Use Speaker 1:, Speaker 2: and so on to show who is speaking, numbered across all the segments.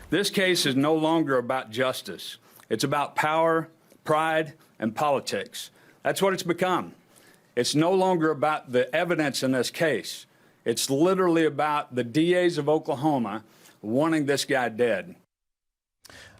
Speaker 1: This case is no longer about justice. It's about power, pride, and politics. That's what it's become. It's no longer about the evidence in this case. It's literally about the DAs of Oklahoma wanting this guy dead.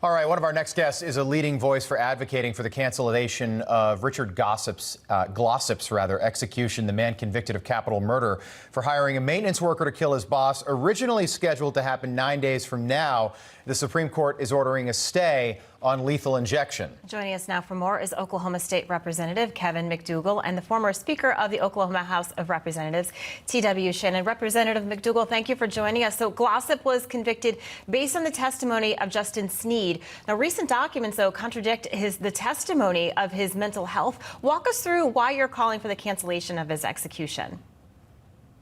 Speaker 2: All right, one of our next guests is a leading voice for advocating for the cancellation of Richard Glossip's execution, the man convicted of capital murder for hiring a maintenance worker to kill his boss, originally scheduled to happen 9 days from now. The Supreme Court is ordering a stay on lethal injection.
Speaker 3: Joining us now for more is Oklahoma State Representative Kevin McDugle and the former Speaker of the Oklahoma House of Representatives, T.W. Shannon. Representative McDugle, thank you for joining us. So Glossip was convicted based on the testimony of Justin Sneed. Now, recent documents, though, contradict the testimony of his mental health. Walk us through why you're calling for the cancellation of his execution.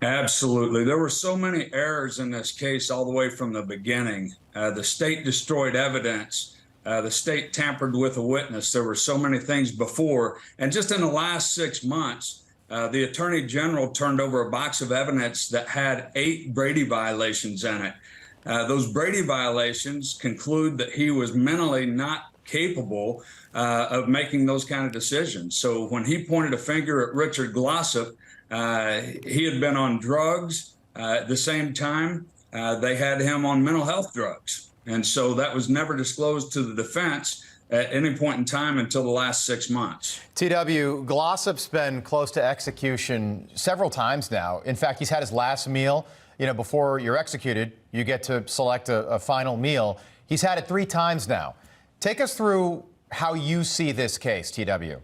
Speaker 1: Absolutely. There were so many errors in this case all the way from the beginning. The state destroyed evidence. The state tampered with a witness. There were so many things before. And just in the last 6 months, the Attorney General turned over a box of evidence that had 8 Brady violations in it. Those Brady violations conclude that he was mentally not capable of making those kind of decisions. So when he pointed a finger at Richard Glossip, he had been on drugs. At the same time, they had him on mental health drugs. And so that was never disclosed to the defense at any point in time until the last 6 months.
Speaker 2: TW, Glossip's been close to execution several times now. In fact, he's had his last meal. You know, before you're executed, you get to select a final meal. He's had it 3 times now. Take us through how you see this case, TW.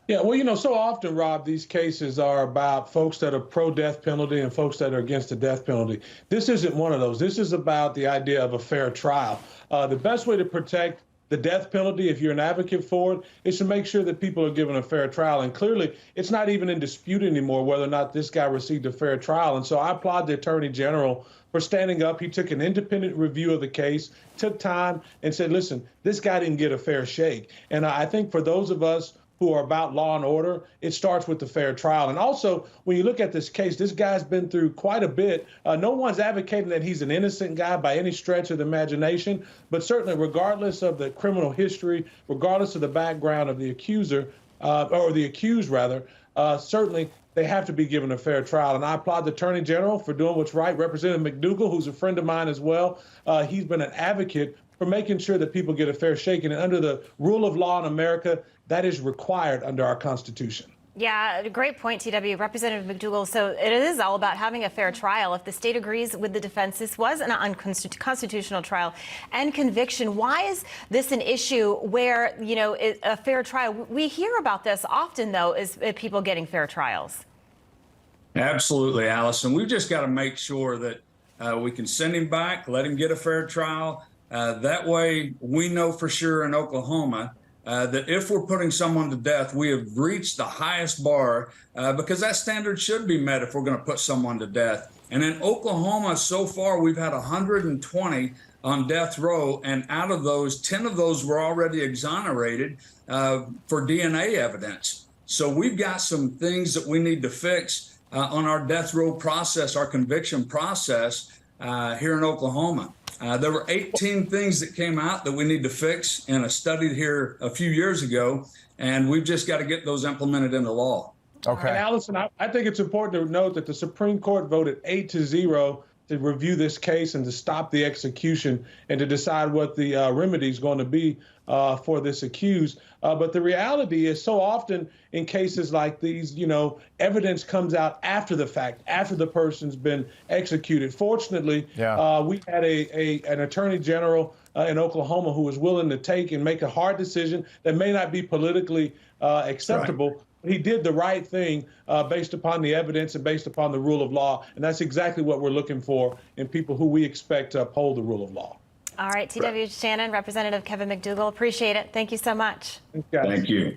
Speaker 4: Yeah, well, you know, so often, Rob, these cases are about folks that are pro-death penalty and folks that are against the death penalty. This isn't one of those. This is about the idea of a fair trial. The best way to protect the death penalty, if you're an advocate for it, is to make sure that people are given a fair trial. And clearly, it's not even in dispute anymore whether or not this guy received a fair trial. And so I applaud the Attorney General for standing up. He took an independent review of the case, took time, and said, listen, this guy didn't get a fair shake. And I think for those of us who are about law and order, it starts with the fair trial. And also, when you look at this case, this guy's been through quite a bit. No one's advocating that he's an innocent guy by any stretch of the imagination, but certainly regardless of the criminal history, regardless of the background of the accuser, or the accused rather, certainly they have to be given a fair trial. And I applaud the Attorney General for doing what's right. Representative McDugle, who's a friend of mine as well, he's been an advocate for making sure that people get a fair shake. And under the rule of law in America, that is required under our Constitution.
Speaker 3: Yeah, great point, TW. Representative McDugle. So it is all about having a fair trial. If the state agrees with the defense, this was an unconstitutional trial and conviction. Why is this an issue where, you know, a fair trial? We hear about this often, though, is people getting fair trials.
Speaker 1: Absolutely, Allison. We've just got to make sure that we can send him back, let him get a fair trial. That way, we know for sure in Oklahoma that if we're putting someone to death, we have reached the highest bar because that standard should be met if we're going to put someone to death. And in Oklahoma, so far, we've had 120 on death row, and out of those, 10 of those were already exonerated for DNA evidence. So we've got some things that we need to fix on our death row process, our conviction process here in Oklahoma. There were 18 things that came out that we need to fix in a study here a few years ago, and we've just got to get those implemented into law.
Speaker 4: Okay. And Allison, I think it's important to note that the Supreme Court voted 8-0 to review this case and to stop the execution and to decide what the remedy is going to be for this accused. But the reality is so often in cases like these, you know, evidence comes out after the fact, after the person's been executed. Fortunately, we had an attorney general in Oklahoma who was willing to take and make a hard decision that may not be politically acceptable. Right. He did the right thing based upon the evidence and based upon the rule of law. And that's exactly what we're looking for in people who we expect to uphold the rule of law.
Speaker 3: All right, T.W. Shannon, Representative Kevin McDugle, appreciate it. Thank you so much.
Speaker 1: Thank you.